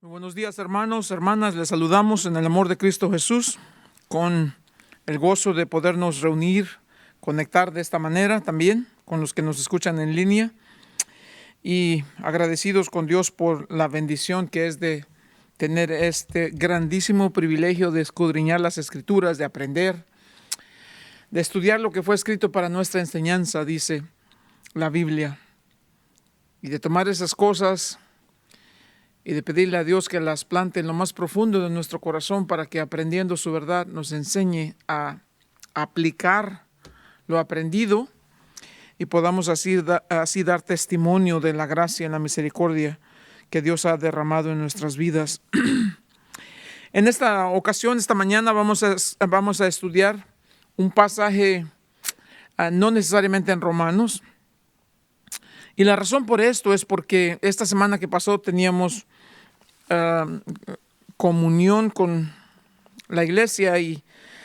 Muy buenos días, hermanos, hermanas. Les saludamos en el amor de Cristo Jesús, con el gozo de podernos reunir, conectar de esta manera también con los que nos escuchan en línea, y agradecidos con Dios por la bendición que es de tener este grandísimo privilegio de escudriñar las Escrituras, de aprender, de estudiar lo que fue escrito para nuestra enseñanza, dice la Biblia, y de tomar esas cosas y de pedirle a Dios que las plante en lo más profundo de nuestro corazón, para que, aprendiendo su verdad, nos enseñe a aplicar lo aprendido y podamos así dar testimonio de la gracia y la misericordia que Dios ha derramado en nuestras vidas. En esta ocasión, esta mañana, vamos a estudiar un pasaje no necesariamente en Romanos, y la razón por esto es porque esta semana que pasó teníamos comunión con la iglesia, y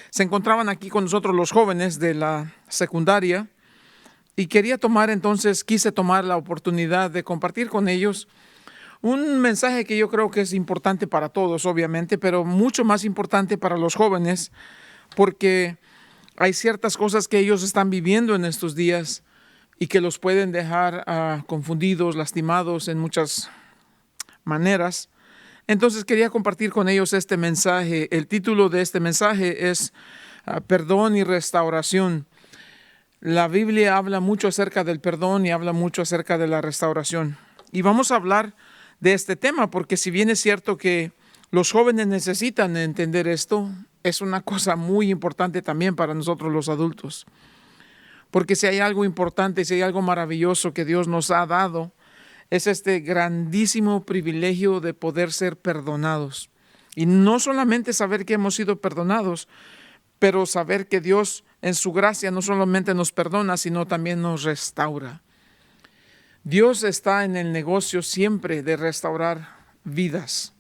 se encontraban aquí con nosotros los jóvenes de la secundaria, y quise tomar la oportunidad de compartir con ellos un mensaje que yo creo que es importante para todos, obviamente, pero mucho más importante para los jóvenes, porque hay ciertas cosas que ellos están viviendo en estos días y que los pueden dejar confundidos, lastimados en muchas maneras. Entonces quería compartir con ellos este mensaje. El título de este mensaje es Perdón y Restauración. La Biblia habla mucho acerca del perdón y habla mucho acerca de la restauración. Y vamos a hablar de este tema porque, si bien es cierto que los jóvenes necesitan entender esto, es una cosa muy importante también para nosotros los adultos. Porque si hay algo importante, si hay algo maravilloso que Dios nos ha dado, es este grandísimo privilegio de poder ser perdonados. Y no solamente saber que hemos sido perdonados, pero saber que Dios en su gracia no solamente nos perdona, sino también nos restaura. Dios está en el negocio siempre de restaurar vidas,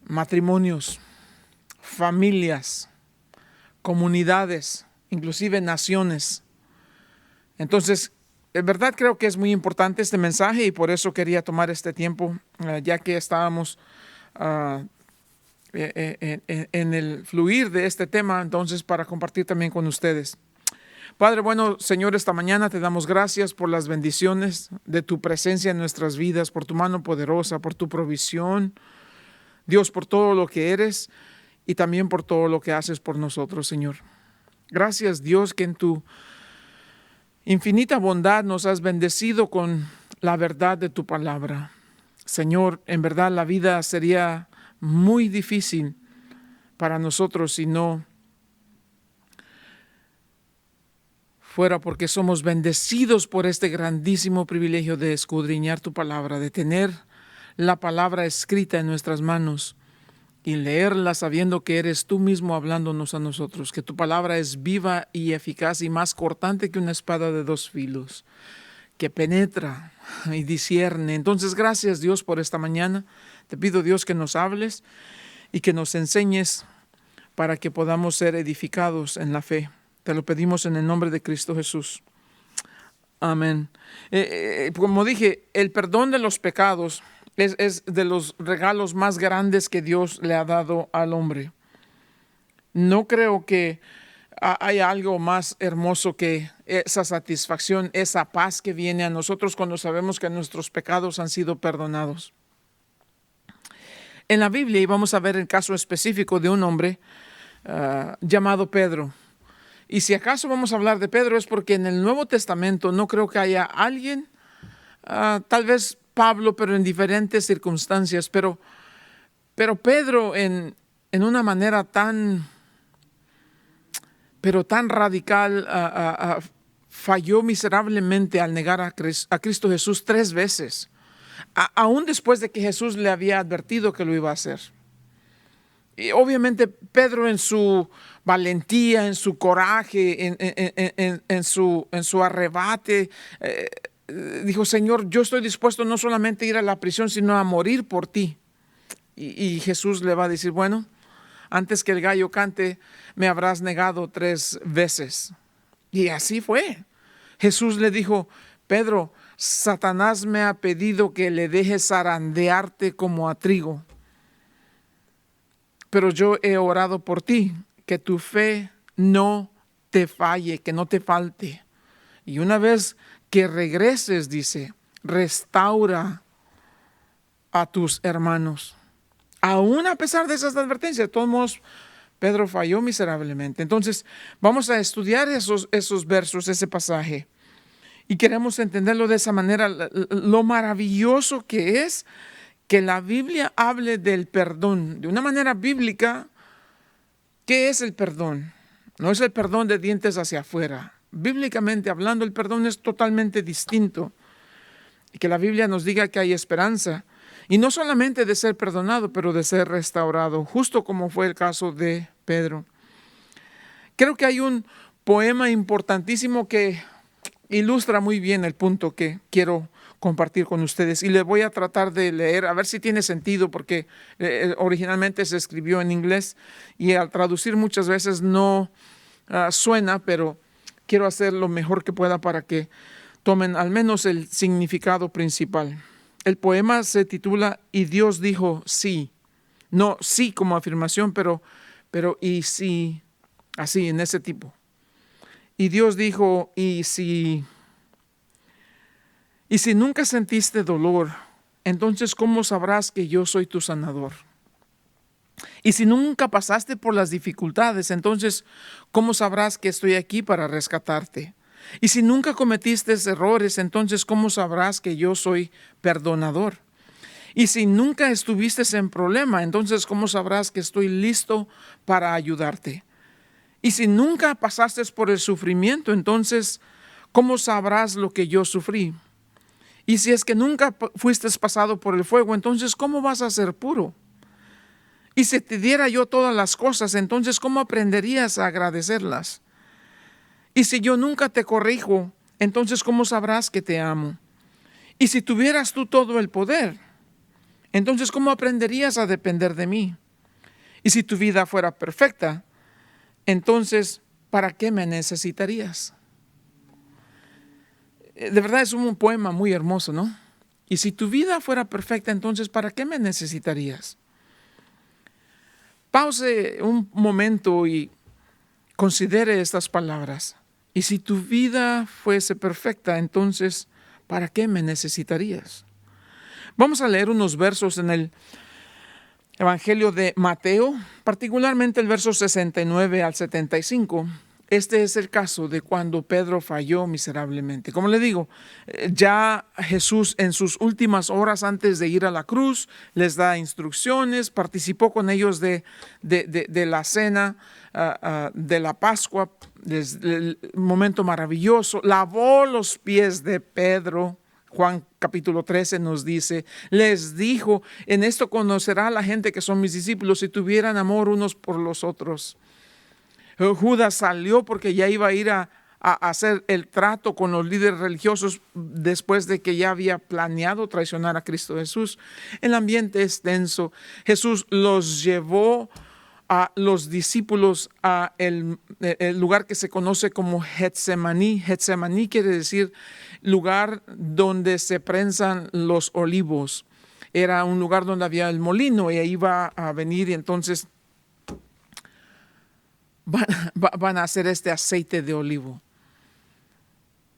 matrimonios, familias, comunidades, inclusive naciones. Entonces, de verdad creo que es muy importante este mensaje, y por eso quería tomar este tiempo, ya que estábamos en el fluir de este tema, entonces, para compartir también con ustedes. Padre bueno, Señor, esta mañana te damos gracias por las bendiciones de tu presencia en nuestras vidas, por tu mano poderosa, por tu provisión, Dios, por todo lo que eres y también por todo lo que haces por nosotros, Señor. Gracias, Dios, que en tu infinita bondad nos has bendecido con la verdad de tu palabra. Señor, en verdad la vida sería muy difícil para nosotros si no fuera porque somos bendecidos por este grandísimo privilegio de escudriñar tu palabra, de tener la palabra escrita en nuestras manos y leerla sabiendo que eres tú mismo hablándonos a nosotros, que tu palabra es viva y eficaz y más cortante que una espada de dos filos, que penetra y discierne. Entonces, gracias, Dios, por esta mañana. Te pido, Dios, que nos hables y que nos enseñes para que podamos ser edificados en la fe. Te lo pedimos en el nombre de Cristo Jesús. Amén. Como dije, el perdón de los pecados es de los regalos más grandes que Dios le ha dado al hombre. No creo que haya algo más hermoso que esa satisfacción, esa paz que viene a nosotros cuando sabemos que nuestros pecados han sido perdonados. En la Biblia, y vamos a ver el caso específico de un hombre llamado Pedro. Y si acaso vamos a hablar de Pedro es porque en el Nuevo Testamento no creo que haya alguien, tal vez Pablo, pero en diferentes circunstancias, pero Pedro en una manera tan radical falló miserablemente al negar a Cristo Jesús 3 veces, aún después de que Jesús le había advertido que lo iba a hacer. Y obviamente Pedro, en su valentía, en su coraje, en su arrebate, dijo: Señor, yo estoy dispuesto no solamente a ir a la prisión, sino a morir por ti. Y Jesús le va a decir: bueno, antes que el gallo cante, me habrás negado 3 veces. Y así fue. Jesús le dijo: Pedro, Satanás me ha pedido que le deje zarandearte como a trigo. Pero yo he orado por ti, que tu fe no te falle, que no te falte. Y una vez que regreses, dice, restaura a tus hermanos. Aún a pesar de esas advertencias, de todos modos, Pedro falló miserablemente. Entonces, vamos a estudiar esos versos, ese pasaje. Y queremos entenderlo de esa manera, lo maravilloso que es que la Biblia hable del perdón. De una manera bíblica, ¿qué es el perdón? No es el perdón de dientes hacia afuera. Bíblicamente hablando, el perdón es totalmente distinto. Y que la Biblia nos diga que hay esperanza. Y no solamente de ser perdonado, pero de ser restaurado, justo como fue el caso de Pedro. Creo que hay un poema importantísimo que ilustra muy bien el punto que quiero compartir con ustedes. Y le voy a tratar de leer, a ver si tiene sentido, porque originalmente se escribió en inglés y al traducir muchas veces no suena, pero quiero hacer lo mejor que pueda para que tomen al menos el significado principal. El poema se titula Y Dios dijo sí. No sí como afirmación, pero y sí, así en ese tipo. Y Dios dijo, y si nunca sentiste dolor, entonces ¿cómo sabrás que yo soy tu sanador? Y si nunca pasaste por las dificultades, entonces ¿cómo sabrás que estoy aquí para rescatarte? Y si nunca cometiste errores, entonces ¿cómo sabrás que yo soy perdonador? Y si nunca estuviste en problema, entonces ¿cómo sabrás que estoy listo para ayudarte? Y si nunca pasaste por el sufrimiento, entonces ¿cómo sabrás lo que yo sufrí? Y si es que nunca fuiste pasado por el fuego, entonces ¿cómo vas a ser puro? Y si te diera yo todas las cosas, entonces ¿cómo aprenderías a agradecerlas? Y si yo nunca te corrijo, entonces ¿cómo sabrás que te amo? Y si tuvieras tú todo el poder, entonces ¿cómo aprenderías a depender de mí? Y si tu vida fuera perfecta, entonces ¿para qué me necesitarías? De verdad es un poema muy hermoso, ¿no? Y si tu vida fuera perfecta, entonces ¿para qué me necesitarías? Pause un momento y considere estas palabras. Y si tu vida fuese perfecta, entonces ¿para qué me necesitarías? Vamos a leer unos versos en el Evangelio de Mateo, particularmente el verso 69 al 75. Este es el caso de cuando Pedro falló miserablemente. Como le digo, ya Jesús en sus últimas horas antes de ir a la cruz les da instrucciones, participó con ellos de la cena de la Pascua, el momento maravilloso, lavó los pies de Pedro. Juan capítulo 13 nos dice, les dijo, en esto conocerá la gente que son mis discípulos si tuvieran amor unos por los otros. Judas salió porque ya iba a ir a hacer el trato con los líderes religiosos después de que ya había planeado traicionar a Cristo Jesús. El ambiente es tenso. Jesús los llevó a los discípulos a el lugar que se conoce como Getsemaní. Getsemaní quiere decir lugar donde se prensan los olivos. Era un lugar donde había el molino y ahí iba a venir y entonces van a hacer este aceite de olivo.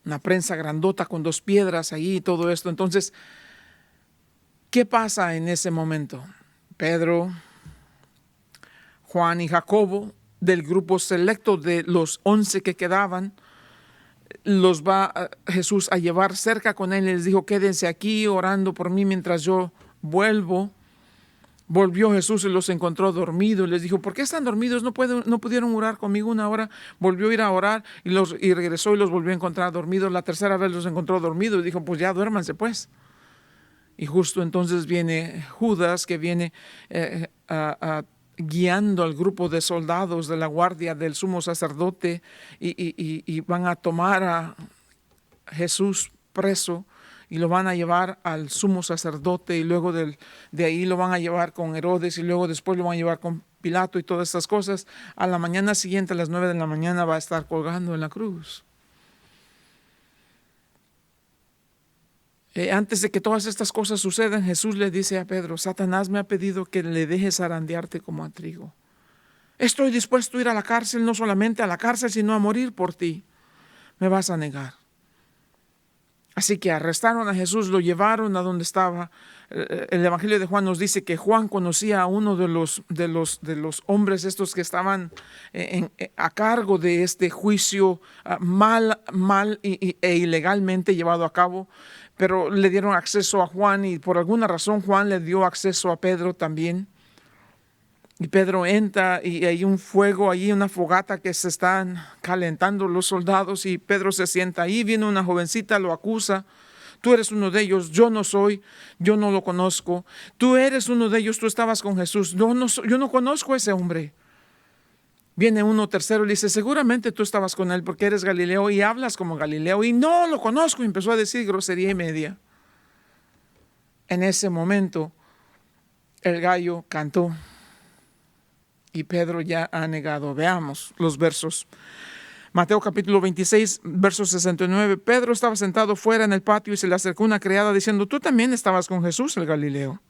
Una prensa grandota con 2 piedras ahí y todo esto. Entonces, ¿qué pasa en ese momento? Pedro, Juan y Jacobo, del grupo selecto de los 11 que quedaban, los va Jesús a llevar cerca con él. Les dijo, quédense aquí orando por mí mientras yo vuelvo. Volvió Jesús y los encontró dormidos. Les dijo, ¿por qué están dormidos? ¿No pudieron orar conmigo una hora? Volvió a ir a orar y regresó y los volvió a encontrar dormidos. La tercera vez los encontró dormidos y dijo, pues ya duérmanse pues. Y justo entonces viene Judas, que viene guiando al grupo de soldados de la guardia del sumo sacerdote y van a tomar a Jesús preso y lo van a llevar al sumo sacerdote y luego de ahí lo van a llevar con Herodes y luego después lo van a llevar con Pilato y todas estas cosas. A la mañana siguiente, a las 9 de la mañana, va a estar colgando en la cruz. Antes de que todas estas cosas sucedan, Jesús le dice a Pedro: Satanás me ha pedido que le dejes zarandearte como a trigo. Estoy dispuesto a ir a la cárcel, no solamente a la cárcel, sino a morir por ti. Me vas a negar. Así que arrestaron a Jesús, lo llevaron a donde estaba. El Evangelio de Juan nos dice que Juan conocía a uno de los hombres estos que estaban a cargo de este juicio mal e ilegalmente llevado a cabo, pero le dieron acceso a Juan, y por alguna razón Juan le dio acceso a Pedro también. Y Pedro entra y hay un fuego, allí una fogata que se están calentando los soldados, y Pedro se sienta ahí. Viene una jovencita, lo acusa: tú eres uno de ellos, yo no soy, yo no lo conozco. Tú eres uno de ellos, tú estabas con Jesús, yo no conozco a ese hombre. Viene uno tercero y le dice: seguramente tú estabas con él porque eres Galileo y hablas como Galileo. Y no lo conozco, y empezó a decir grosería y media. En ese momento el gallo cantó y Pedro ya ha negado. Veamos los versos. Mateo capítulo 26, verso 69. Pedro estaba sentado fuera en el patio y se le acercó una criada diciendo: tú también estabas con Jesús el Galileo.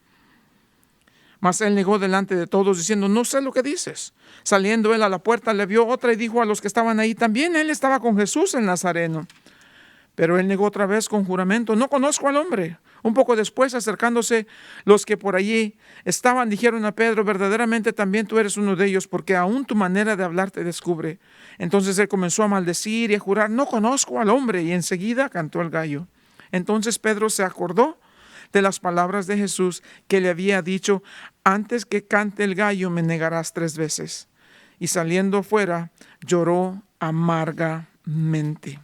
Mas él negó delante de todos diciendo: no sé lo que dices. Saliendo él a la puerta, le vio otra y dijo a los que estaban ahí: también él estaba con Jesús el Nazareno. Pero él negó otra vez con juramento: no conozco al hombre. Un poco después, acercándose los que por allí estaban, dijeron a Pedro: verdaderamente también tú eres uno de ellos, porque aún tu manera de hablar te descubre. Entonces él comenzó a maldecir y a jurar: no conozco al hombre. Y enseguida cantó el gallo. Entonces Pedro se acordó de las palabras de Jesús que le había dicho: antes que cante el gallo me negarás 3 veces. Y saliendo fuera lloró amargamente.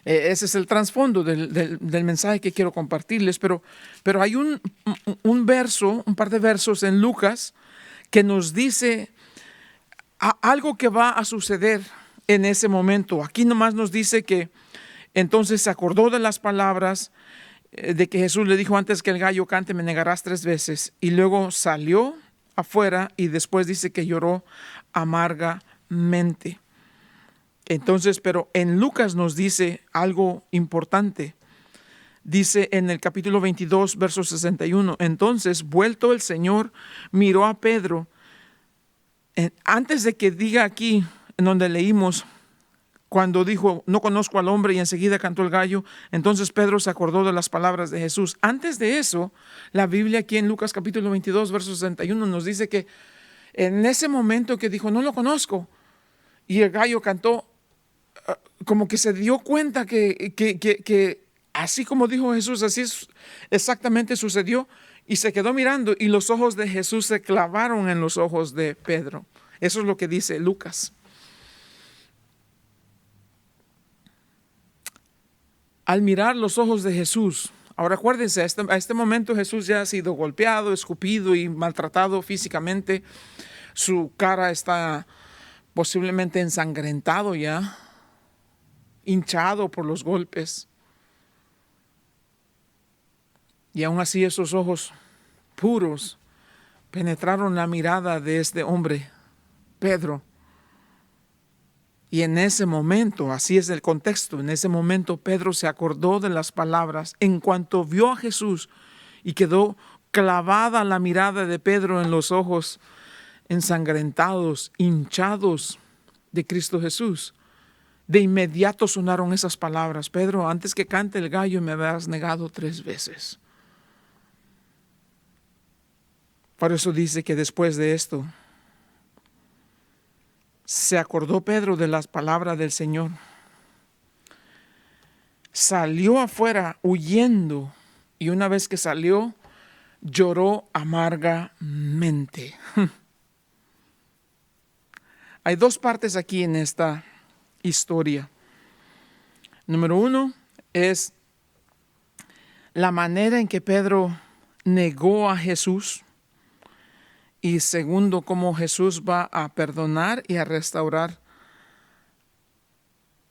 Ese es el trasfondo del mensaje que quiero compartirles, pero hay un par de versos en Lucas que nos dice algo que va a suceder en ese momento. Aquí nomás nos dice que entonces se acordó de las palabras de que Jesús le dijo: antes que el gallo cante me negarás 3 veces, y luego salió afuera y después dice que lloró amargamente. Entonces, pero en Lucas nos dice algo importante. Dice en el capítulo 22, verso 61, entonces, vuelto el Señor, miró a Pedro. Antes de que diga aquí, en donde leímos, cuando dijo: no conozco al hombre, y enseguida cantó el gallo, entonces Pedro se acordó de las palabras de Jesús. Antes de eso, la Biblia aquí en Lucas capítulo 22, verso 61 nos dice que en ese momento que dijo: no lo conozco, y el gallo cantó, como que se dio cuenta que así como dijo Jesús, así exactamente sucedió, y se quedó mirando, y los ojos de Jesús se clavaron en los ojos de Pedro. Eso es lo que dice Lucas. Al mirar los ojos de Jesús, ahora acuérdense, a este momento Jesús ya ha sido golpeado, escupido y maltratado físicamente. Su cara está posiblemente ensangrentado ya, hinchado por los golpes. Y aún así esos ojos puros penetraron la mirada de este hombre, Pedro. Y en ese momento, así es el contexto, en ese momento Pedro se acordó de las palabras. En cuanto vio a Jesús y quedó clavada la mirada de Pedro en los ojos ensangrentados, hinchados de Cristo Jesús, de inmediato sonaron esas palabras: Pedro, antes que cante el gallo me habrás negado 3 veces. Por eso dice que después de esto se acordó Pedro de las palabras del Señor. Salió afuera huyendo, y una vez que salió, lloró amargamente. Hay 2 partes aquí en esta historia. Número 1 es la manera en que Pedro negó a Jesús. Y segundo, cómo Jesús va a perdonar y a restaurar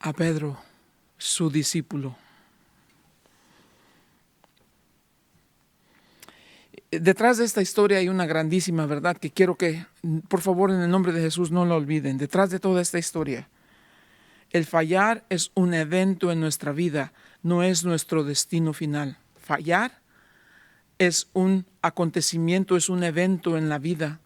a Pedro, su discípulo. Detrás de esta historia hay una grandísima verdad que quiero que, por favor, en el nombre de Jesús, no la olviden. Detrás de toda esta historia El fallar es un evento en nuestra vida, no es nuestro destino final. Fallar es un acontecimiento, es un evento en la vida,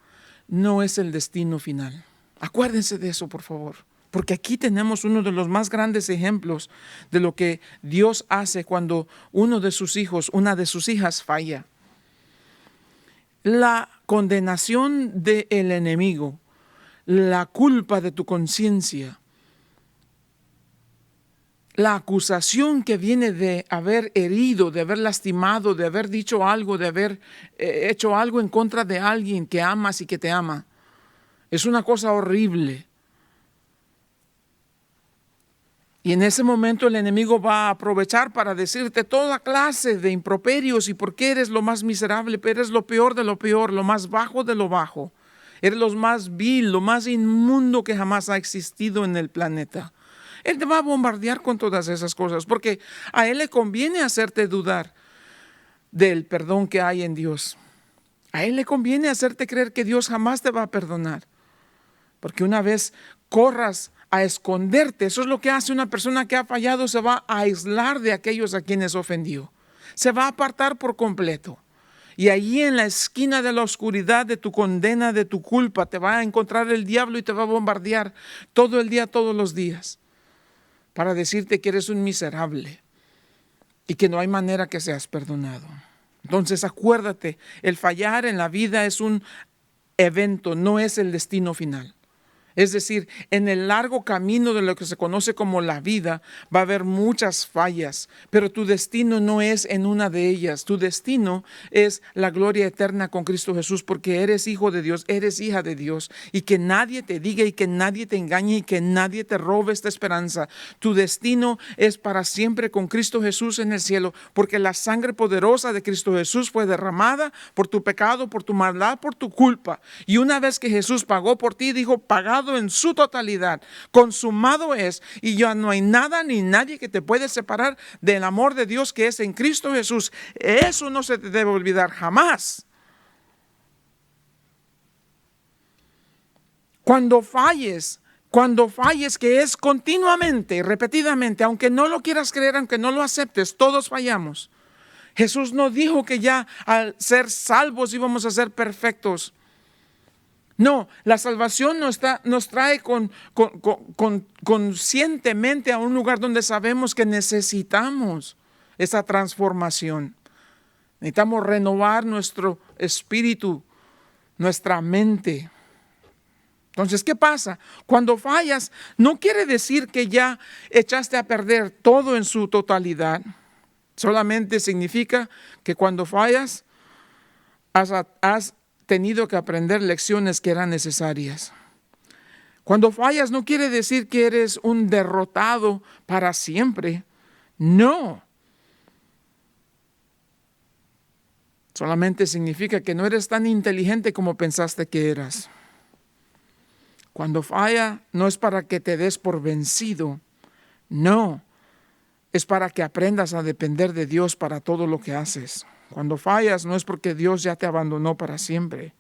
no es el destino final. Acuérdense de eso, por favor, porque aquí tenemos uno de los más grandes ejemplos de lo que Dios hace cuando uno de sus hijos, una de sus hijas falla. La condenación del enemigo, la culpa de tu conciencia, la acusación que viene de haber herido, de haber lastimado, de haber dicho algo, de haber hecho algo en contra de alguien que amas y que te ama, es una cosa horrible. Y en ese momento el enemigo va a aprovechar para decirte toda clase de improperios y por qué eres lo más miserable, pero eres lo peor de lo peor, lo más bajo de lo bajo. Eres lo más vil, lo más inmundo que jamás ha existido en el planeta. Él te va a bombardear con todas esas cosas porque a Él le conviene hacerte dudar del perdón que hay en Dios. A Él le conviene hacerte creer que Dios jamás te va a perdonar. Porque una vez corras a esconderte, eso es lo que hace una persona que ha fallado, se va a aislar de aquellos a quienes ofendió. Se va a apartar por completo. Y allí en la esquina de la oscuridad de tu condena, de tu culpa, te va a encontrar el diablo y te va a bombardear todo el día, todos los días, para decirte que eres un miserable y que no hay manera que seas perdonado. Entonces acuérdate, el fallar en la vida es un evento, no es el destino final. Es decir, en el largo camino de lo que se conoce como la vida va a haber muchas fallas, pero tu destino no es en una de ellas. Tu destino es la gloria eterna con Cristo Jesús, porque eres hijo de Dios, eres hija de Dios, y que nadie te diga y que nadie te engañe y que nadie te robe esta esperanza. Tu destino es para siempre con Cristo Jesús en el cielo, porque la sangre poderosa de Cristo Jesús fue derramada por tu pecado, por tu maldad, por tu culpa. Y una vez que Jesús pagó por ti, dijo, pagado en su totalidad, consumado es, y ya no hay nada ni nadie que te puede separar del amor de Dios que es en Cristo Jesús. Eso no se te debe olvidar jamás. Cuando falles, que es continuamente, repetidamente, aunque no lo quieras creer, aunque no lo aceptes, todos fallamos. Jesús no dijo que ya al ser salvos íbamos a ser perfectos. No, la salvación nos trae conscientemente a un lugar donde sabemos que necesitamos esa transformación. Necesitamos renovar nuestro espíritu, nuestra mente. Entonces, ¿qué pasa? Cuando fallas, no quiere decir que ya echaste a perder todo en su totalidad. Solamente significa que cuando fallas, has tenido que aprender lecciones que eran necesarias. Cuando fallas no quiere decir que eres un derrotado para siempre. No. Solamente significa que no eres tan inteligente como pensaste que eras. Cuando falla no es para que te des por vencido. No. Es para que aprendas a depender de Dios para todo lo que haces. Cuando fallas no es porque Dios ya te abandonó para siempre.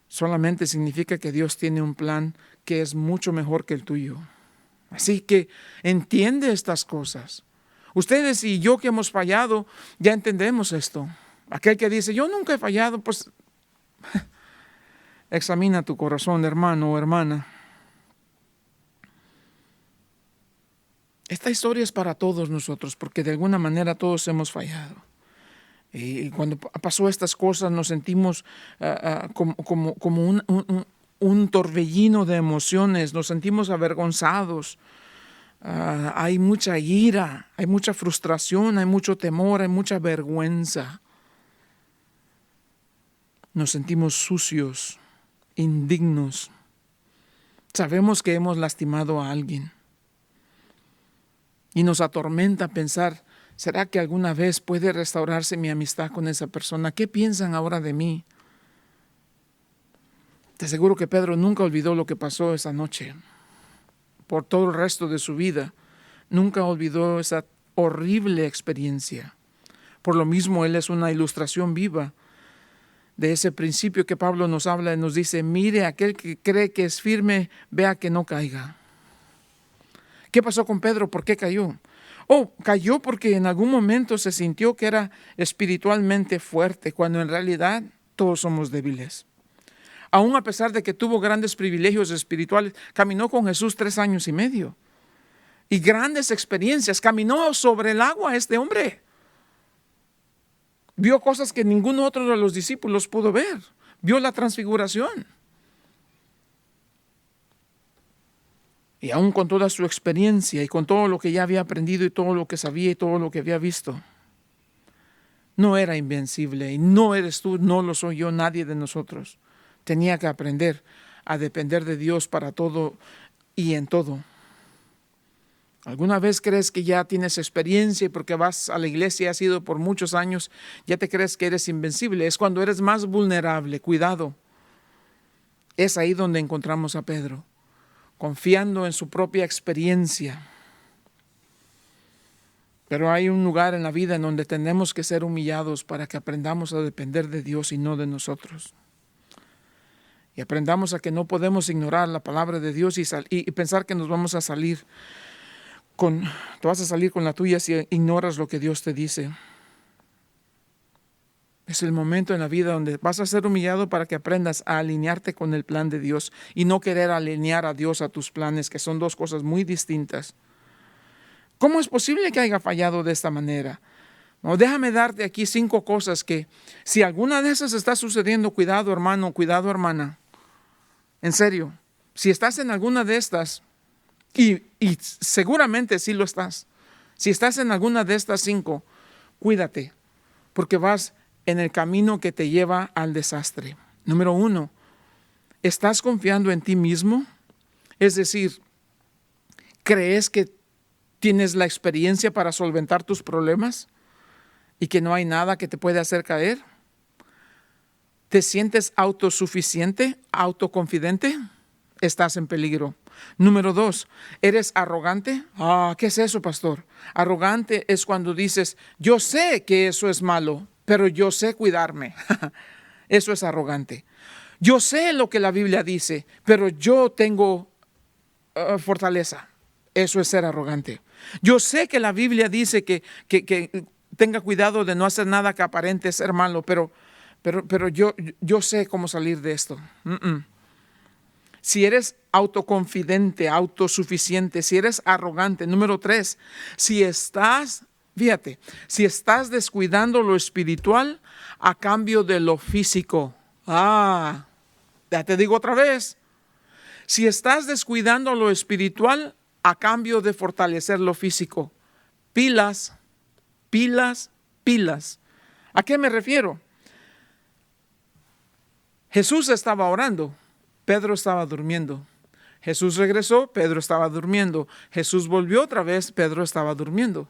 Solamente significa que Dios tiene un plan que es mucho mejor que el tuyo. Así que entiende estas cosas. Ustedes y yo que hemos fallado, ya entendemos esto. Aquel que dice, yo nunca he fallado, pues examina tu corazón, hermano o hermana. Esta historia es para todos nosotros, porque de alguna manera todos hemos fallado. Y cuando pasó estas cosas nos sentimos como un torbellino de emociones, nos sentimos avergonzados. Hay mucha ira, hay mucha frustración, hay mucho temor, hay mucha vergüenza. Nos sentimos sucios, indignos. Sabemos que hemos lastimado a alguien. Y nos atormenta pensar, ¿será que alguna vez puede restaurarse mi amistad con esa persona? ¿Qué piensan ahora de mí? Te aseguro que Pedro nunca olvidó lo que pasó esa noche. Por todo el resto de su vida, nunca olvidó esa horrible experiencia. Por lo mismo, él es una ilustración viva de ese principio que Pablo nos habla y nos dice, mire, aquel que cree que es firme, vea que no caiga. ¿Qué pasó con Pedro? ¿Por qué cayó? Oh, cayó porque en algún momento se sintió que era espiritualmente fuerte, cuando en realidad todos somos débiles. Aún a pesar de que tuvo grandes privilegios espirituales, caminó con Jesús 3 años y medio. Y grandes experiencias. Caminó sobre el agua este hombre. Vio cosas que ninguno otro de los discípulos pudo ver. Vio la transfiguración. Y aún con toda su experiencia y con todo lo que ya había aprendido y todo lo que sabía y todo lo que había visto, no era invencible. Y no eres tú, no lo soy yo, nadie de nosotros. Tenía que aprender a depender de Dios para todo y en todo. ¿Alguna vez crees que ya tienes experiencia y porque vas a la iglesia y has ido por muchos años, ya te crees que eres invencible? Es cuando eres más vulnerable. Cuidado. Es ahí donde encontramos a Pedro, confiando en su propia experiencia. Pero hay un lugar en la vida en donde tenemos que ser humillados para que aprendamos a depender de Dios y no de nosotros. Y aprendamos a que no podemos ignorar la palabra de Dios y pensar que nos vamos a salir tú vas a salir con la tuya si ignoras lo que Dios te dice. Es el momento en la vida donde vas a ser humillado para que aprendas a alinearte con el plan de Dios y no querer alinear a Dios a tus planes, que son dos cosas muy distintas. ¿Cómo es posible que haya fallado de esta manera? No, déjame darte aquí 5 cosas que, si alguna de esas está sucediendo, cuidado hermano, cuidado hermana. En serio, si estás en alguna de estas, y seguramente sí lo estás. Si estás en alguna de estas 5, cuídate, porque vas en el camino que te lleva al desastre. Número 1, ¿estás confiando en ti mismo? Es decir, ¿crees que tienes la experiencia para solventar tus problemas y que no hay nada que te puede hacer caer? ¿Te sientes autosuficiente, autoconfidente? Estás en peligro. Número 2, ¿eres arrogante? ¿Qué es eso, pastor? Arrogante es cuando dices, yo sé que eso es malo, pero yo sé cuidarme. Eso es arrogante. Yo sé lo que la Biblia dice, pero yo tengo fortaleza. Eso es ser arrogante. Yo sé que la Biblia dice que tenga cuidado de no hacer nada que aparente ser malo, pero yo sé cómo salir de esto. Si eres autoconfidente, autosuficiente, si eres arrogante. Número 3, si estás descuidando lo espiritual a cambio de lo físico. Ya te digo otra vez. Si estás descuidando lo espiritual a cambio de fortalecer lo físico. Pilas, pilas, pilas. ¿A qué me refiero? Jesús estaba orando. Pedro estaba durmiendo. Jesús regresó, Pedro estaba durmiendo. Jesús volvió otra vez, Pedro estaba durmiendo.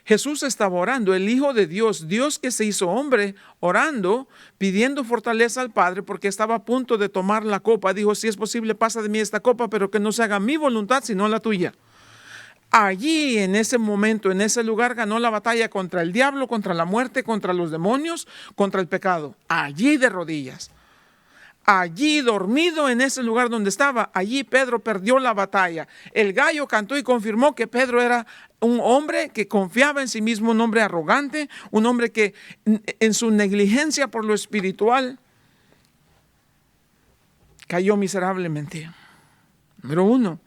Jesús estaba orando, el Hijo de Dios, Dios que se hizo hombre, orando, pidiendo fortaleza al Padre porque estaba a punto de tomar la copa. Dijo, si es posible, pasa de mí esta copa, pero que no se haga mi voluntad, sino la tuya. Allí, en ese momento, en ese lugar, ganó la batalla contra el diablo, contra la muerte, contra los demonios, contra el pecado. Allí de rodillas. Allí dormido en ese lugar donde estaba, allí Pedro perdió la batalla. El gallo cantó y confirmó que Pedro era un hombre que confiaba en sí mismo, un hombre arrogante, un hombre que en su negligencia por lo espiritual cayó miserablemente. Número 1,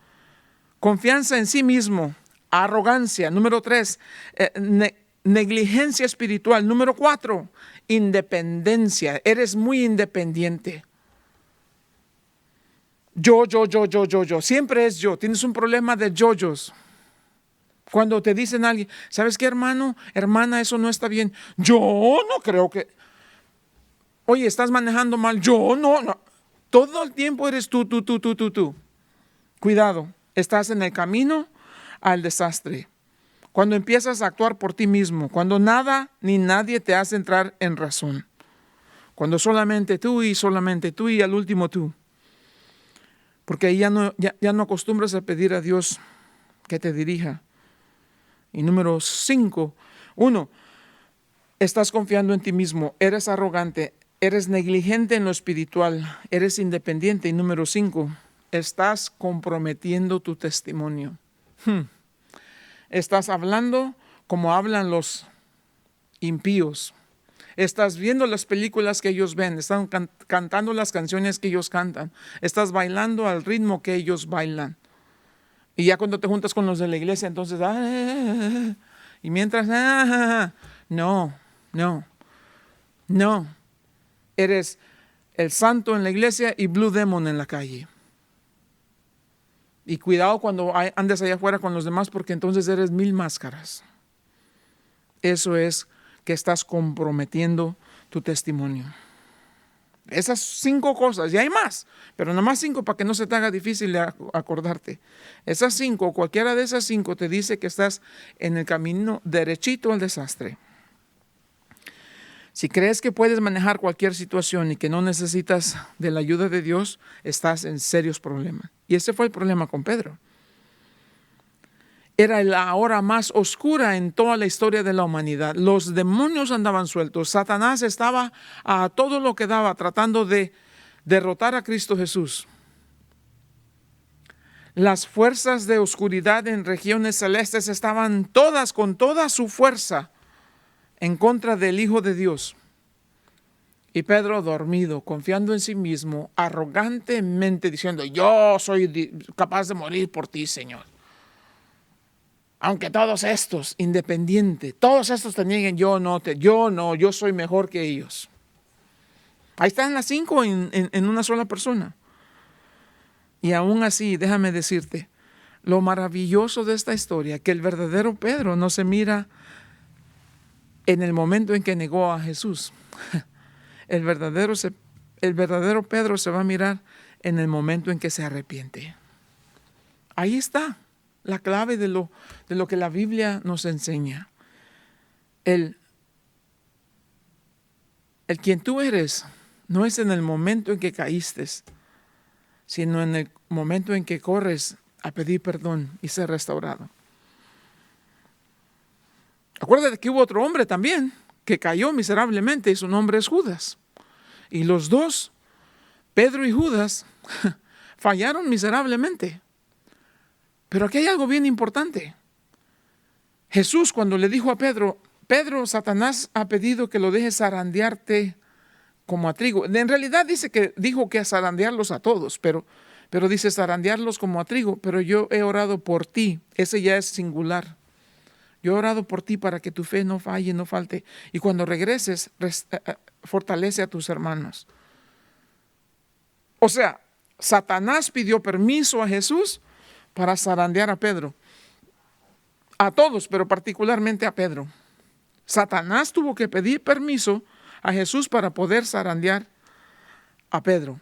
confianza en sí mismo, arrogancia. Número 3, negligencia espiritual. Número 4, independencia. Eres muy independiente. Yo. Siempre es yo. Tienes un problema de yoyos. Cuando te dicen a alguien, ¿sabes qué, hermano? Hermana, eso no está bien. Yo no creo que... Oye, estás manejando mal. Yo no. Todo el tiempo eres tú. Cuidado, estás en el camino al desastre. Cuando empiezas a actuar por ti mismo, cuando nada ni nadie te hace entrar en razón. Cuando solamente tú y al último tú. Porque ahí ya no acostumbras a pedir a Dios que te dirija. Y número 5, 1, estás confiando en ti mismo, eres arrogante, eres negligente en lo espiritual, eres independiente. Y número 5, estás comprometiendo tu testimonio. Estás hablando como hablan los impíos. Estás viendo las películas que ellos ven. Están cantando las canciones que ellos cantan. Estás bailando al ritmo que ellos bailan. Y ya cuando te juntas con los de la iglesia, entonces, y mientras, no. Eres el santo en la iglesia y Blue Demon en la calle. Y cuidado cuando andes allá afuera con los demás, porque entonces eres 1000 máscaras. Eso es que estás comprometiendo tu testimonio. Esas 5 cosas, y hay más, pero nada más 5 para que no se te haga difícil acordarte. Esas 5, cualquiera de esas 5 te dice que estás en el camino derechito al desastre. Si crees que puedes manejar cualquier situación y que no necesitas de la ayuda de Dios, estás en serios problemas. Y ese fue el problema con Pedro. Era la hora más oscura en toda la historia de la humanidad. Los demonios andaban sueltos. Satanás estaba a todo lo que daba tratando de derrotar a Cristo Jesús. Las fuerzas de oscuridad en regiones celestes estaban todas con toda su fuerza en contra del Hijo de Dios. Y Pedro dormido, confiando en sí mismo, arrogantemente diciendo, yo soy capaz de morir por ti, Señor. Aunque todos estos, independientes, todos estos te nieguen, yo soy mejor que ellos. Ahí están las 5 en una sola persona. Y aún así, déjame decirte, lo maravilloso de esta historia, que el verdadero Pedro no se mira en el momento en que negó a Jesús. El verdadero Pedro se va a mirar en el momento en que se arrepiente. Ahí está la clave de lo que la Biblia nos enseña. El quien tú eres no es en el momento en que caíste, sino en el momento en que corres a pedir perdón y ser restaurado. Acuérdate que hubo otro hombre también que cayó miserablemente y su nombre es Judas. Y los dos, Pedro y Judas, fallaron miserablemente. Pero aquí hay algo bien importante. Jesús cuando le dijo a Pedro, Satanás ha pedido que lo dejes zarandearte como a trigo. En realidad dijo que a zarandearlos a todos, pero dice zarandearlos como a trigo. Pero yo he orado por ti. Ese ya es singular. Yo he orado por ti para que tu fe no falle, no falte. Y cuando regreses, fortalece a tus hermanos. O sea, Satanás pidió permiso a Jesús para zarandear a Pedro. A todos, pero particularmente a Pedro. Satanás tuvo que pedir permiso a Jesús para poder zarandear a Pedro.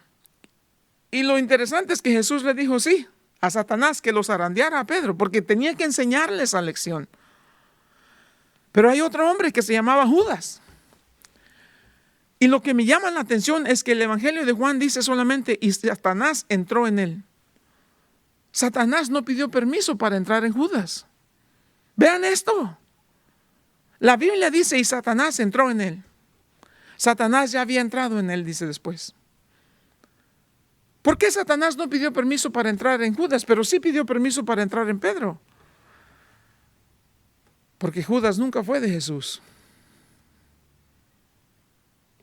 Y lo interesante es que Jesús le dijo sí a Satanás que lo zarandeara a Pedro, porque tenía que enseñarle esa lección. Pero hay otro hombre que se llamaba Judas. Y lo que me llama la atención es que el Evangelio de Juan dice solamente, y Satanás entró en él. Satanás no pidió permiso para entrar en Judas. Vean esto. La Biblia dice, y Satanás entró en él. Satanás ya había entrado en él, dice después. ¿Por qué Satanás no pidió permiso para entrar en Judas, pero sí pidió permiso para entrar en Pedro? Porque Judas nunca fue de Jesús.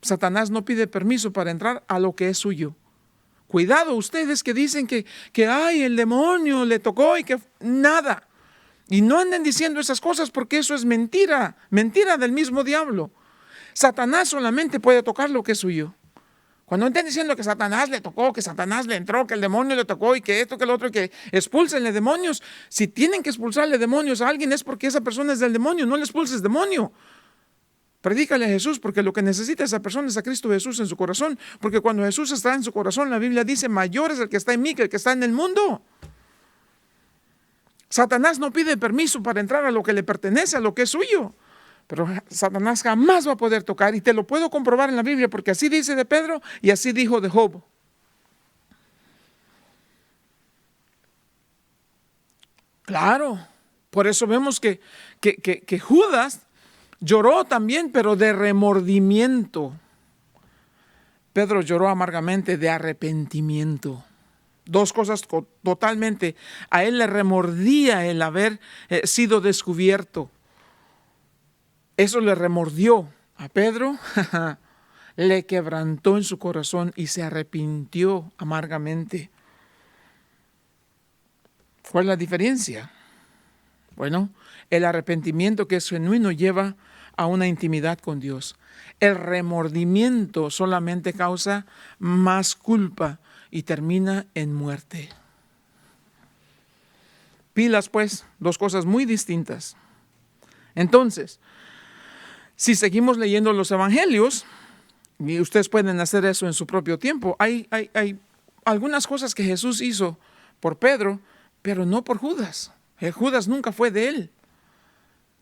Satanás no pide permiso para entrar a lo que es suyo. Cuidado ustedes que dicen que ay, el demonio le tocó y que nada. Y no anden diciendo esas cosas porque eso es mentira del mismo diablo. Satanás solamente puede tocar lo que es suyo. Cuando estén diciendo que Satanás le tocó, que Satanás le entró, que el demonio le tocó y que esto, que el otro, que expúlsenle demonios. Si tienen que expulsarle demonios a alguien es porque esa persona es del demonio, no le expulses demonio. Predícale a Jesús porque lo que necesita esa persona es a Cristo Jesús en su corazón. Porque cuando Jesús está en su corazón, la Biblia dice, mayor es el que está en mí que el que está en el mundo. Satanás no pide permiso para entrar a lo que le pertenece, a lo que es suyo. Pero Satanás jamás va a poder tocar, y te lo puedo comprobar en la Biblia, porque así dice de Pedro y así dijo de Job. Claro, por eso vemos que Judas lloró también, pero de remordimiento. Pedro lloró amargamente de arrepentimiento. Dos cosas totalmente. A él le remordía el haber sido descubierto. Eso le remordió. A Pedro le quebrantó en su corazón y se arrepintió amargamente. ¿Cuál es la diferencia? Bueno, el arrepentimiento que es genuino lleva a una intimidad con Dios. El remordimiento solamente causa más culpa y termina en muerte. Pilas, pues, dos cosas muy distintas. Entonces, si seguimos leyendo los evangelios, y ustedes pueden hacer eso en su propio tiempo, hay algunas cosas que Jesús hizo por Pedro, pero no por Judas. Judas nunca fue de él.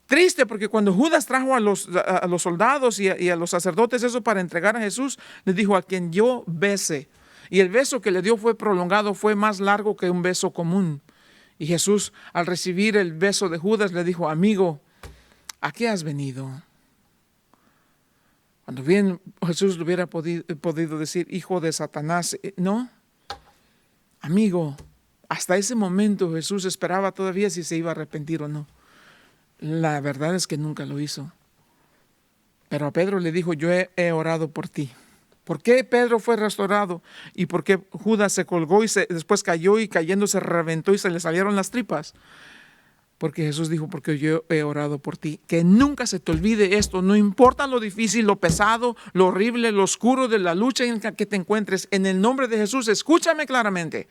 Triste, porque cuando Judas trajo a los soldados y a los sacerdotes eso para entregar a Jesús, les dijo: a quien yo bese. Y el beso que le dio fue prolongado, fue más largo que un beso común. Y Jesús, al recibir el beso de Judas, le dijo: amigo, ¿a qué has venido? Cuando bien Jesús le hubiera podido decir: hijo de Satanás. No, amigo. Hasta ese momento Jesús esperaba todavía si se iba a arrepentir o no. La verdad es que nunca lo hizo. Pero a Pedro le dijo: yo he orado por ti. ¿Por qué Pedro fue restaurado? ¿Y por qué Judas se colgó y después cayó y cayendo se reventó y se le salieron las tripas? Porque Jesús dijo: porque yo he orado por ti. Que nunca se te olvide esto. No importa lo difícil, lo pesado, lo horrible, lo oscuro de la lucha en la que te encuentres. En el nombre de Jesús, escúchame claramente.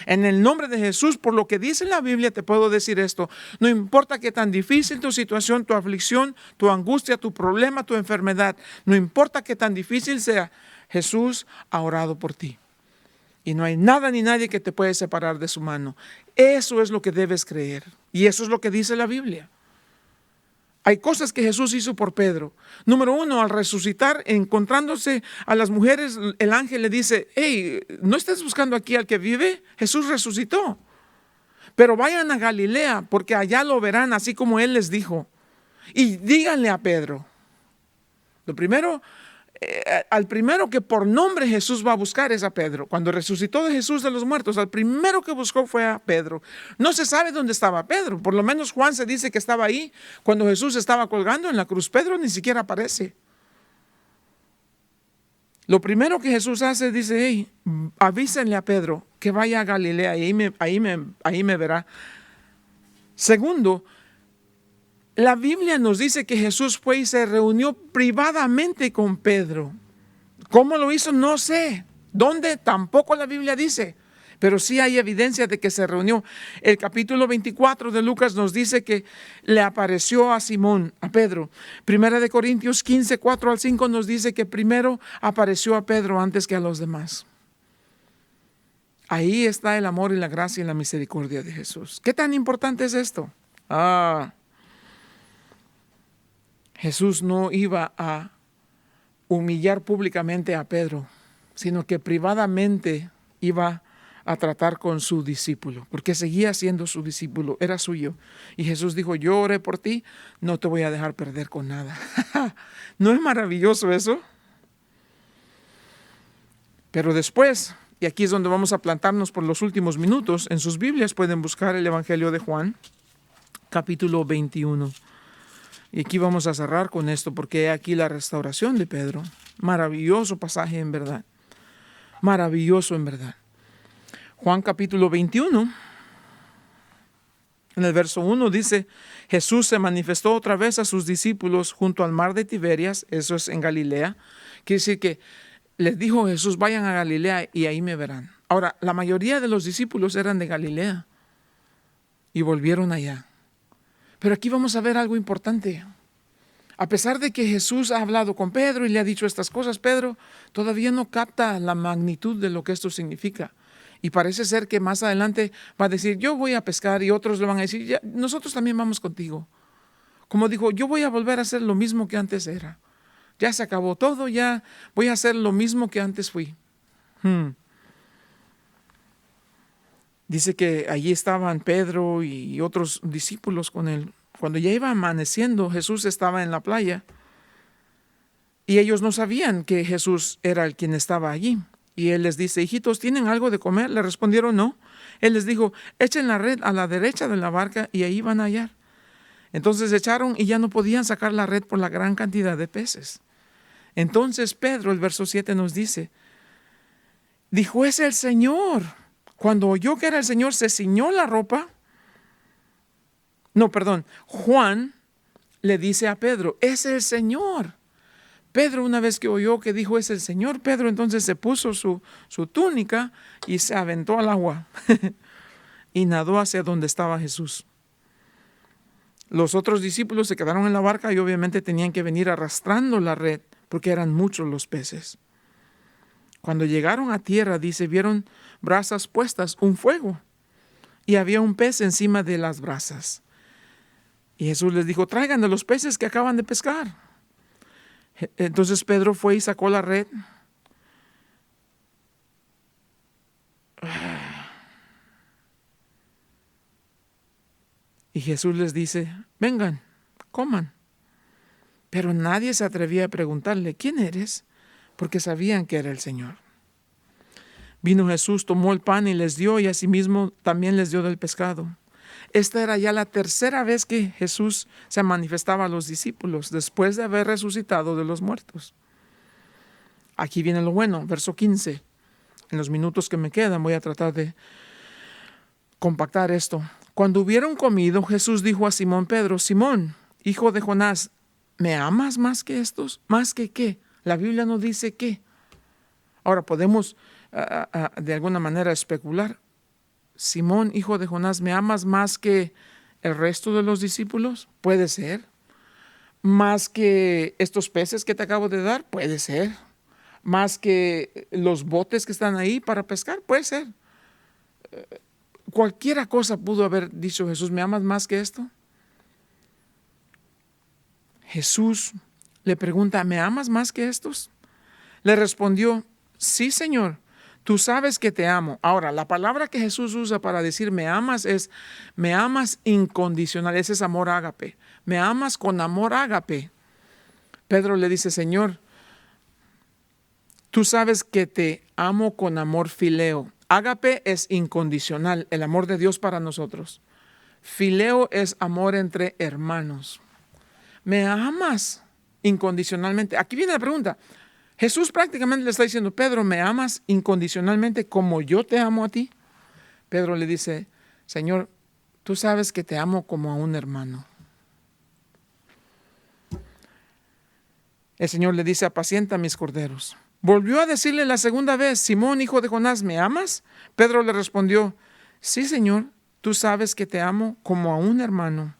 En el nombre de Jesús, por lo que dice la Biblia, te puedo decir esto: no importa qué tan difícil tu situación, tu aflicción, tu angustia, tu problema, tu enfermedad, no importa qué tan difícil sea, Jesús ha orado por ti. Y no hay nada ni nadie que te puede separar de su mano. Eso es lo que debes creer. Y eso es lo que dice la Biblia. Hay cosas que Jesús hizo por Pedro. Número uno, al resucitar, encontrándose a las mujeres, el ángel le dice: hey, ¿no estás buscando aquí al que vive? Jesús resucitó. Pero vayan a Galilea, porque allá lo verán, así como él les dijo. Y díganle a Pedro. Lo primero, al primero que por nombre Jesús va a buscar es a Pedro. Cuando resucitó de Jesús de los muertos, al primero que buscó fue a Pedro. No se sabe dónde estaba Pedro. Por lo menos Juan se dice que estaba ahí cuando Jesús estaba colgando en la cruz. Pedro ni siquiera aparece. Lo primero que Jesús hace, dice: hey, avísenle a Pedro que vaya a Galilea y ahí me verá. Segundo, la Biblia nos dice que Jesús fue y se reunió privadamente con Pedro. ¿Cómo lo hizo? No sé. ¿Dónde? Tampoco la Biblia dice. Pero sí hay evidencia de que se reunió. El capítulo 24 de Lucas nos dice que le apareció a Simón, a Pedro. Primera de Corintios 15, 4 al 5 nos dice que primero apareció a Pedro antes que a los demás. Ahí está el amor y la gracia y la misericordia de Jesús. ¿Qué tan importante es esto? Jesús no iba a humillar públicamente a Pedro, sino que privadamente iba a tratar con su discípulo, porque seguía siendo su discípulo, era suyo. Y Jesús dijo: yo oré por ti, no te voy a dejar perder con nada. ¿No es maravilloso eso? Pero después, y aquí es donde vamos a plantarnos por los últimos minutos, en sus Biblias pueden buscar el Evangelio de Juan, capítulo 21. Y aquí vamos a cerrar con esto, porque aquí la restauración de Pedro. Maravilloso pasaje en verdad. Maravilloso en verdad. Juan capítulo 21, en el verso 1 dice: Jesús se manifestó otra vez a sus discípulos junto al mar de Tiberias, eso es en Galilea. Quiere decir que les dijo Jesús: vayan a Galilea y ahí me verán. Ahora, la mayoría de los discípulos eran de Galilea y volvieron allá. Pero aquí vamos a ver algo importante. A pesar de que Jesús ha hablado con Pedro y le ha dicho estas cosas, Pedro todavía no capta la magnitud de lo que esto significa. Y parece ser que más adelante va a decir: yo voy a pescar, y otros le van a decir: ya, nosotros también vamos contigo. Como dijo: yo voy a volver a hacer lo mismo que antes era. Ya se acabó todo, ya voy a hacer lo mismo que antes fui. Dice que allí estaban Pedro y otros discípulos con él. Cuando ya iba amaneciendo, Jesús estaba en la playa y ellos no sabían que Jesús era el quien estaba allí. Y él les dice, hijitos, ¿tienen algo de comer? Le respondieron, no. Él les dijo, echen la red a la derecha de la barca y ahí van a hallar. Entonces echaron y ya no podían sacar la red por la gran cantidad de peces. Entonces Pedro, el verso 7 nos dice, dijo, es el Señor. Cuando oyó que era el Señor, se ciñó la ropa. No, perdón. Juan le dice a Pedro, es el Señor. Pedro, una vez que oyó que dijo es el Señor, Pedro entonces se puso su túnica y se aventó al agua y nadó hacia donde estaba Jesús. Los otros discípulos se quedaron en la barca y obviamente tenían que venir arrastrando la red porque eran muchos los peces. Cuando llegaron a tierra, dice, vieron brasas puestas, un fuego, y había un pez encima de las brasas. Y Jesús les dijo, traigan de los peces que acaban de pescar. Entonces Pedro fue y sacó la red. Y Jesús les dice, vengan, coman. Pero nadie se atrevía a preguntarle, ¿quién eres? Porque sabían que era el Señor. Vino Jesús, tomó el pan y les dio, y asimismo también les dio del pescado. Esta era ya la tercera vez que Jesús se manifestaba a los discípulos después de haber resucitado de los muertos. Aquí viene lo bueno, verso 15. En los minutos que me quedan voy a tratar de compactar esto. Cuando hubieron comido, Jesús dijo a Simón Pedro, Simón, hijo de Jonás, ¿me amas más que estos? ¿Más que qué? La Biblia no dice qué. Ahora podemos de alguna manera especular. Simón, hijo de Jonás, ¿me amas más que el resto de los discípulos? Puede ser. ¿Más que estos peces que te acabo de dar? Puede ser. ¿Más que los botes que están ahí para pescar? Puede ser. Cualquiera cosa pudo haber dicho Jesús, ¿me amas más que esto? Jesús le pregunta, ¿me amas más que estos? Le respondió, sí, Señor, tú sabes que te amo. Ahora, la palabra que Jesús usa para decir me amas es, me amas incondicional, ese es amor ágape. Me amas con amor ágape. Pedro le dice, Señor, tú sabes que te amo con amor fileo. Ágape es incondicional, el amor de Dios para nosotros. Fileo es amor entre hermanos. ¿Me amas incondicionalmente? Aquí viene la pregunta. Jesús prácticamente le está diciendo, Pedro, ¿me amas incondicionalmente como yo te amo a ti? Pedro le dice, Señor, tú sabes que te amo como a un hermano. El Señor le dice, apacienta mis corderos. Volvió a decirle la segunda vez, Simón, hijo de Jonás, ¿me amas? Pedro le respondió, sí, Señor, tú sabes que te amo como a un hermano.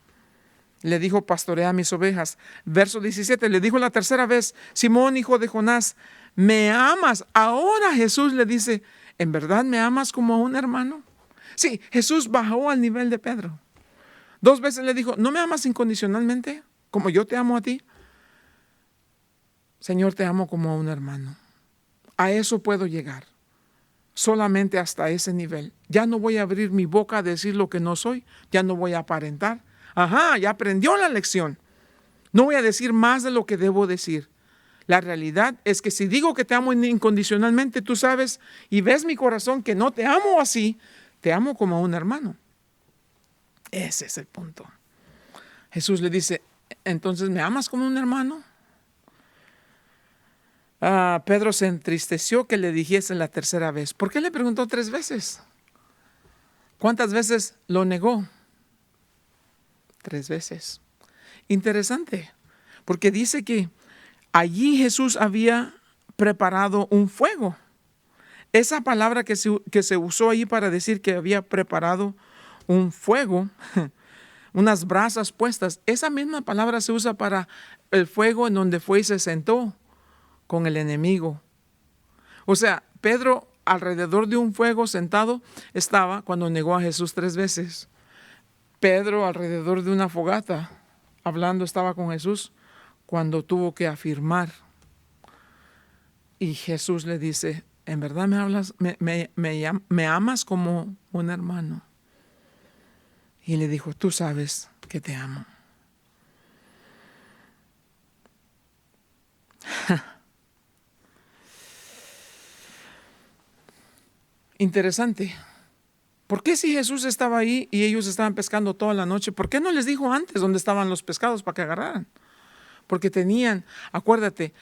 Le dijo, pastorea mis ovejas. Verso 17, le dijo la tercera vez, Simón, hijo de Jonás, ¿me amas? Ahora Jesús le dice, ¿en verdad me amas como a un hermano? Sí, Jesús bajó al nivel de Pedro. 2 veces le dijo, ¿no me amas incondicionalmente como yo te amo a ti? Señor, te amo como a un hermano. A eso puedo llegar. Solamente hasta ese nivel. Ya no voy a abrir mi boca a decir lo que no soy. Ya no voy a aparentar. Ajá, ya aprendió la lección. No voy a decir más de lo que debo decir. La realidad es que si digo que te amo incondicionalmente, tú sabes y ves mi corazón que no te amo así, te amo como a un hermano. Ese es el punto. Jesús le dice, entonces, ¿me amas como un hermano? Pedro se entristeció que le dijese la tercera vez. ¿Por qué le preguntó 3 veces? ¿Cuántas veces lo negó? 3 veces. Interesante, porque dice que allí Jesús había preparado un fuego. Esa palabra que se usó ahí para decir que había preparado un fuego, unas brasas puestas, esa misma palabra se usa para el fuego en donde fue y se sentó con el enemigo. O sea, Pedro alrededor de un fuego sentado estaba cuando negó a Jesús 3 veces. Pedro alrededor de una fogata hablando estaba con Jesús cuando tuvo que afirmar. Y Jesús le dice, ¿en verdad me hablas, me amas como un hermano? Y le dijo, tú sabes que te amo. Interesante. ¿Por qué si Jesús estaba ahí y ellos estaban pescando toda la noche, por qué no les dijo antes dónde estaban los pescados para que agarraran? Porque tenían, acuérdate,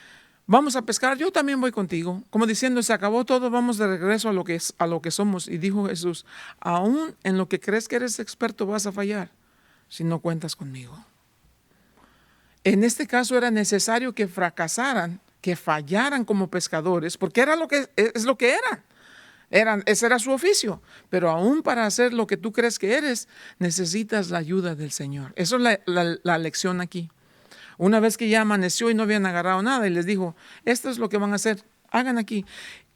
vamos a pescar, yo también voy contigo. Como diciendo, se acabó todo, vamos de regreso a lo que somos. Y dijo Jesús, aún en lo que crees que eres experto vas a fallar si no cuentas conmigo. En este caso era necesario que fracasaran, que fallaran como pescadores, porque era es lo que eran. Ese era su oficio. Pero aún para hacer lo que tú crees que eres, necesitas la ayuda del Señor. Eso es la lección aquí. Una vez que ya amaneció y no habían agarrado nada, y les dijo, esto es lo que van a hacer, hagan aquí.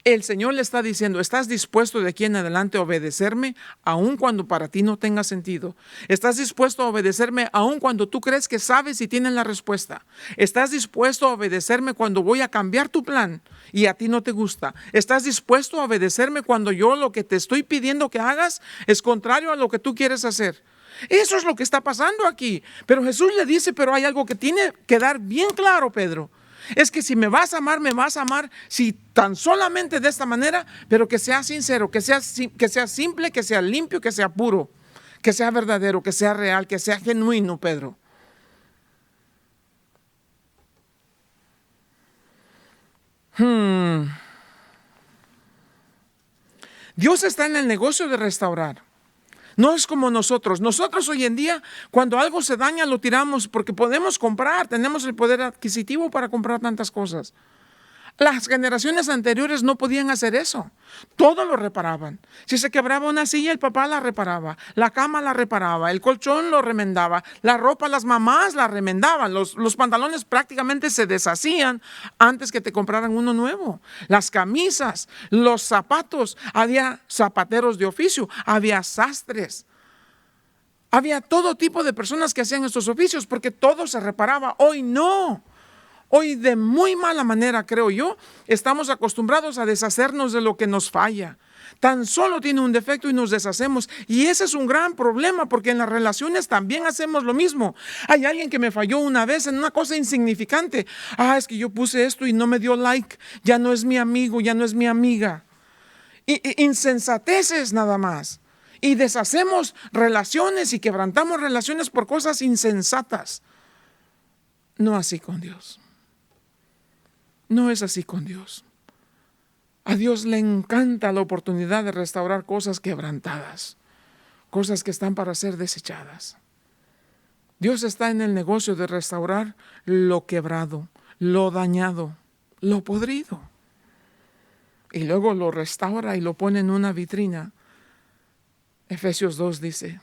El Señor le está diciendo, ¿estás dispuesto de aquí en adelante a obedecerme, aun cuando para ti no tenga sentido? ¿Estás dispuesto a obedecerme aun cuando tú crees que sabes y tienes la respuesta? ¿Estás dispuesto a obedecerme cuando voy a cambiar tu plan y a ti no te gusta? ¿Estás dispuesto a obedecerme cuando yo lo que te estoy pidiendo que hagas es contrario a lo que tú quieres hacer? Eso es lo que está pasando aquí. Pero Jesús le dice, pero hay algo que tiene que dar bien claro, Pedro. Es que si me vas a amar si tan solamente de esta manera, pero que sea sincero, que sea simple, que sea limpio, que sea puro, que sea verdadero, que sea real, que sea genuino, Pedro. Dios está en el negocio de restaurar. No es como nosotros. Nosotros hoy en día, cuando algo se daña, lo tiramos porque podemos comprar, tenemos el poder adquisitivo para comprar tantas cosas. Las generaciones anteriores no podían hacer eso. Todo lo reparaban. Si se quebraba una silla, el papá la reparaba. La cama la reparaba. El colchón lo remendaba. La ropa, las mamás la remendaban. Los pantalones prácticamente se deshacían antes que te compraran uno nuevo. Las camisas, los zapatos. Había zapateros de oficio. Había sastres. Había todo tipo de personas que hacían estos oficios porque todo se reparaba. Hoy no. Hoy de muy mala manera, creo yo, estamos acostumbrados a deshacernos de lo que nos falla. Tan solo tiene un defecto y nos deshacemos. Y ese es un gran problema porque en las relaciones también hacemos lo mismo. Hay alguien que me falló una vez en una cosa insignificante. Es que yo puse esto y no me dio like. Ya no es mi amigo, ya no es mi amiga. Insensateces nada más. Y deshacemos relaciones y quebrantamos relaciones por cosas insensatas. No así con Dios. No es así con Dios. A Dios le encanta la oportunidad de restaurar cosas quebrantadas, cosas que están para ser desechadas. Dios está en el negocio de restaurar lo quebrado, lo dañado, lo podrido. Y luego lo restaura y lo pone en una vitrina. Efesios 2 dice,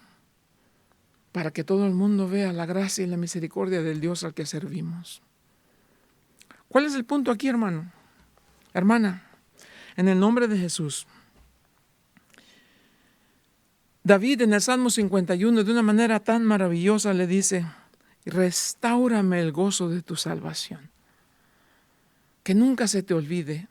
para que todo el mundo vea la gracia y la misericordia del Dios al que servimos. ¿Cuál es el punto aquí, hermano? Hermana, en el nombre de Jesús. David en el Salmo 51 de una manera tan maravillosa le dice, restáurame el gozo de tu salvación. Que nunca se te olvide.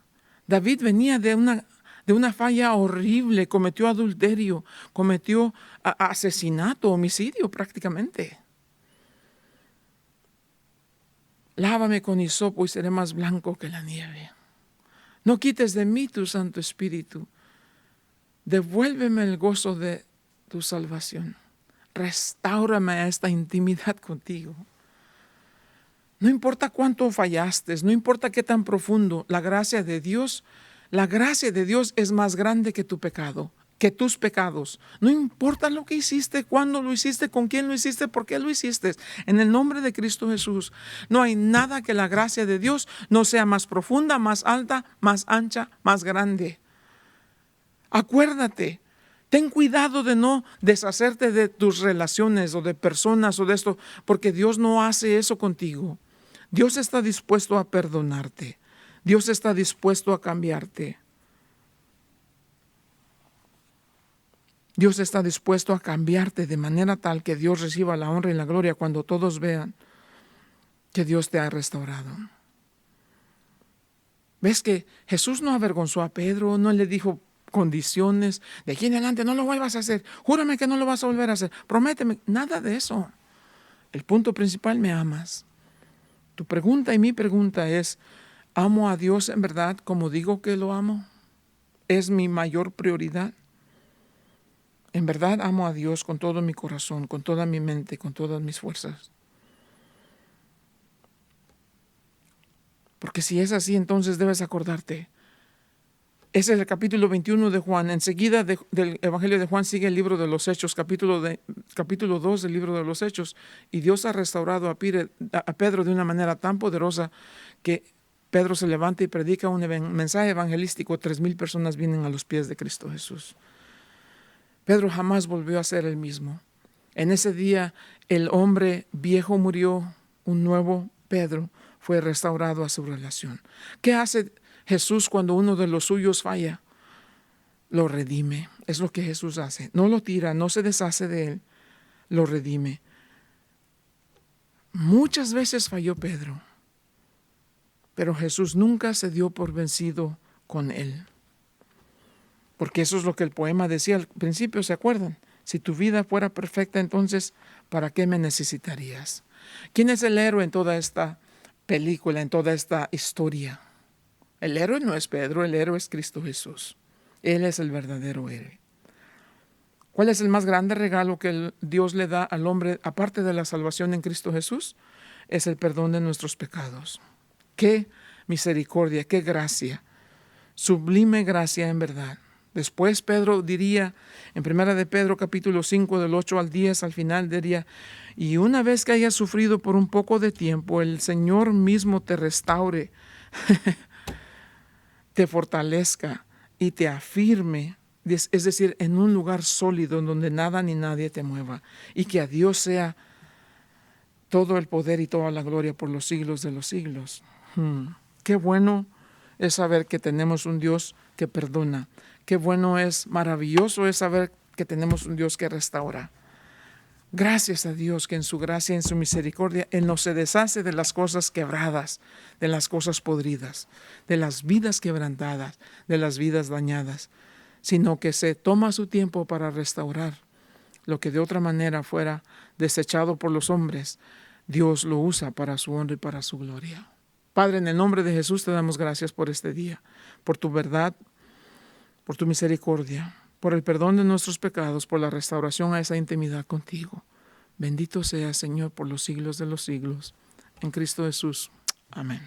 David venía de una falla horrible, cometió adulterio, cometió asesinato, homicidio prácticamente. Lávame con hisopo y seré más blanco que la nieve. No quites de mí tu Santo Espíritu. Devuélveme el gozo de tu salvación. Restáurame a esta intimidad contigo. No importa cuánto fallaste, no importa qué tan profundo, la gracia de Dios es más grande que tu pecado, que tus pecados. No importa lo que hiciste, cuándo lo hiciste, con quién lo hiciste, por qué lo hiciste. En el nombre de Cristo Jesús, no hay nada que la gracia de Dios no sea más profunda, más alta, más ancha, más grande. Acuérdate, ten cuidado de no deshacerte de tus relaciones o de personas o de esto, porque Dios no hace eso contigo. Dios está dispuesto a perdonarte. Dios está dispuesto a cambiarte. Dios está dispuesto a cambiarte de manera tal que Dios reciba la honra y la gloria cuando todos vean que Dios te ha restaurado. ¿Ves que Jesús no avergonzó a Pedro? No le dijo condiciones. De aquí en adelante no lo vuelvas a hacer. Júrame que no lo vas a volver a hacer. Prométeme. Nada de eso. El punto principal, me amas. Tu pregunta y mi pregunta es, ¿amo a Dios en verdad como digo que lo amo? es mi mayor prioridad. En verdad amo a Dios con todo mi corazón, con toda mi mente, con todas mis fuerzas. Porque si es así, entonces debes acordarte. Ese es el capítulo 21 de Juan. Enseguida del Evangelio de Juan sigue el libro de los Hechos, capítulo 2 del libro de los Hechos. Y Dios ha restaurado a Pedro de una manera tan poderosa que Pedro se levanta y predica un mensaje evangelístico. 3,000 personas vienen a los pies de Cristo Jesús. Pedro jamás volvió a ser el mismo. En ese día el hombre viejo murió, un nuevo Pedro fue restaurado a su relación. ¿Qué hace Jesús cuando uno de los suyos falla? Lo redime. Es lo que Jesús hace. No lo tira, no se deshace de él, lo redime. Muchas veces falló Pedro, pero Jesús nunca se dio por vencido con él. Porque eso es lo que el poema decía al principio, ¿se acuerdan? Si tu vida fuera perfecta, entonces, ¿para qué me necesitarías? ¿Quién es el héroe en toda esta película, en toda esta historia? El héroe no es Pedro, el héroe es Cristo Jesús. Él es el verdadero héroe. ¿Cuál es el más grande regalo que Dios le da al hombre, aparte de la salvación en Cristo Jesús? Es el perdón de nuestros pecados. ¡Qué misericordia, qué gracia! Sublime gracia en verdad. Después Pedro diría, en 1 de Pedro capítulo 5 del 8 al 10, al final diría, y una vez que hayas sufrido por un poco de tiempo, el Señor mismo te restaure, te fortalezca y te afirme, es decir, en un lugar sólido donde nada ni nadie te mueva, y que a Dios sea todo el poder y toda la gloria por los siglos de los siglos. Qué bueno es saber que tenemos un Dios que perdona. Qué bueno es, maravilloso es saber que tenemos un Dios que restaura. Gracias a Dios que en su gracia, en su misericordia, Él no se deshace de las cosas quebradas, de las cosas podridas, de las vidas quebrantadas, de las vidas dañadas, sino que se toma su tiempo para restaurar lo que de otra manera fuera desechado por los hombres. Dios lo usa para su honra y para su gloria. Padre, en el nombre de Jesús te damos gracias por este día, por tu verdad, por tu misericordia, por el perdón de nuestros pecados, por la restauración a esa intimidad contigo. Bendito sea, Señor, por los siglos de los siglos. En Cristo Jesús. Amén.